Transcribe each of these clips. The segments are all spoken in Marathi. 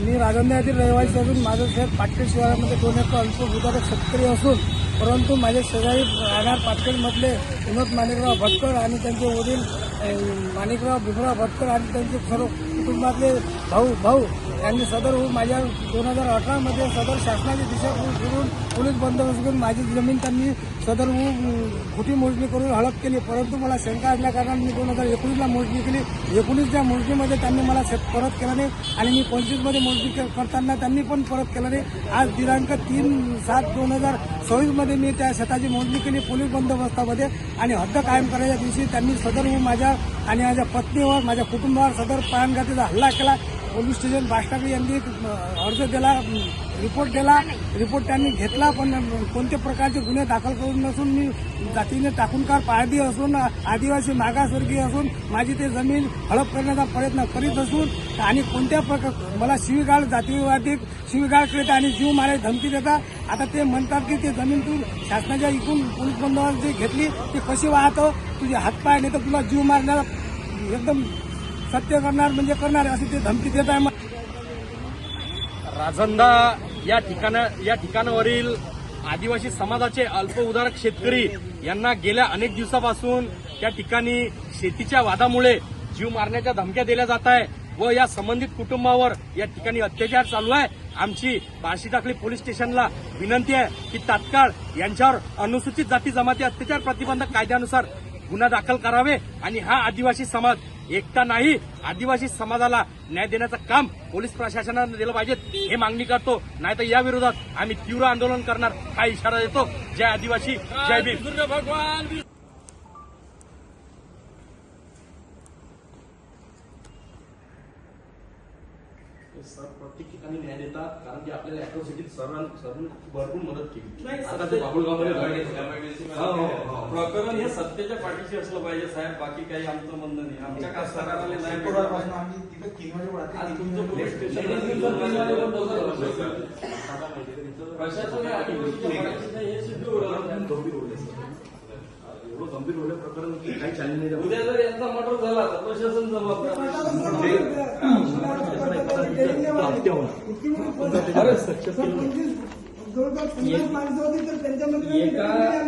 मी राजंदा येथील रहिवासी असून माझं शेत पाटखेड शहरामध्ये 2 एकर अल्पभूधारक शेतकरी असून परंतु माझे शेजारी राहणार पाटखेडमधले विनोद माणिकराव भटकर आणि त्यांचे वडील माणिकराव भिमराव भटकर आणि त्यांचे सर्व कुटुंबातले भाऊ यांनी सदर माझ्या 2018 सदर शासनाची दिशाभूल फिरून पोलीस बंदोबस्त करून माझी जमीन त्यांनी सदर खोटी मोजणी करून हडप केली. परंतु मला शंका असल्याकारणाने मी 2019ला मोजणी केली. 19च्या मोजणीमध्ये त्यांनी मला परत केला नाही आणि मी 25मध्ये मोजणी करताना त्यांनी पण परत केलं नाही. आज दिनांक 3/7/2024 मी त्या शेताची मोजणी केली पोलीस बंदोबस्तामध्ये आणि हद्द कायम करायच्या दिवशी त्यांनी सदर माझ्या आणि माझ्या पत्नीवर माझ्या कुटुंबावर सदर प्राणघातीचा हल्ला केला. पोलीस स्टेशन बाष्टाकडे यांनी अर्ज दिला, रिपोर्ट त्यांनी घेतला, पण कोणत्या प्रकारचे गुन्हे दाखल करून नसून मी जातीने टाकूनकार पारधी असून आदिवासी मागासवर्गीय असून माझी ते जमीन हडप करण्याचा प्रयत्न करीत असून आणि कोणत्या प्रकार मला शिवीगाळ जातीवादी शिवीगाळ करीत आणि जीव मारायची धमकी देतात. आता ते म्हणतात की ते जमीन तू शासनाच्या इकून पोलीस बंदोबस्त जी घेतली ती कशी वाहतो, तुझे हातपाय नाही तर तुला जीव मारण्याला एकदम सत्य करणार म्हणजे करणार अशी ते धमकी देत आहे. राजंदा या ठिकाणावरील आदिवासी समाजाचे अल्पउधारक शेतकरी यांना गेल्या अनेक दिवसापासून त्या ठिकाणी शेतीच्या वादामुळे जीव मारण्याच्या धमक्या दिल्या जात आहे व या संबंधित कुटुंबावर या ठिकाणी अत्याचार चालू आहे. आमची बार्शी टाकळी पोलीस स्टेशनला विनंती आहे की तात्काळ यांच्यावर अनुसूचित जाती जमाती अत्याचार प्रतिबंधक कायद्यानुसार गुन्हा दाखल करावे आणि हा आदिवासी समाज एकटा नाही, आदिवासी समाजाला न्याय देण्याचं काम पोलीस प्रशासनाने दिलं पाहिजे हे मागणी करतो. नाहीतर या विरोधात आम्ही तीव्र आंदोलन करणार हा इशारा देतो. जय आदिवासी, जय भीम. भगवान सर प्रत्येक ठिकाणी न्याय देतात कारण की आपल्याला अॅट्रॉसिटीत सरांनी भरपूर मदत केली. आता ते बाबुळगावमध्ये प्रकरण हे सत्तेच्या पाठीशी असलं पाहिजे साहेब, बाकी काही आमचं म्हणणं नाही. आमच्या कास्तकाराला नाही प्रशासन हे सिद्ध गंभीर होईल प्रकरण काही चालले नाही. उद्या जर यांचा मर्डर झाला तर प्रशासन जबाबदार.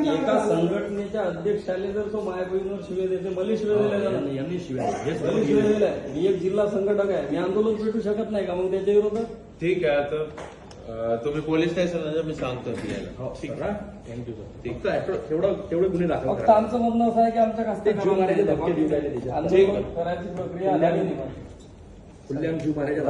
एका संघटनेच्या अध्यक्षाले जर तो माय बहिणीवर शिवे देते, मला शिवे दिल्या जाणार यांनी शिवाय दिलाय. मी एक जिल्हा संघटक आहे, मी आंदोलन पेटू शकत नाही का मग त्याच्या विरोधात? ठीक आहे. तर तुम्ही पोलीस स्टेशनला मी सांगतो ठीक आहे. Thank you sir. ठीक आहे. तेवढे गुन्हे दाखल फक्त आमचं म्हणणं असं आहे की आमच्या कास्तकाराला करायची प्रक्रिया आली नाही. जीव मारायच्या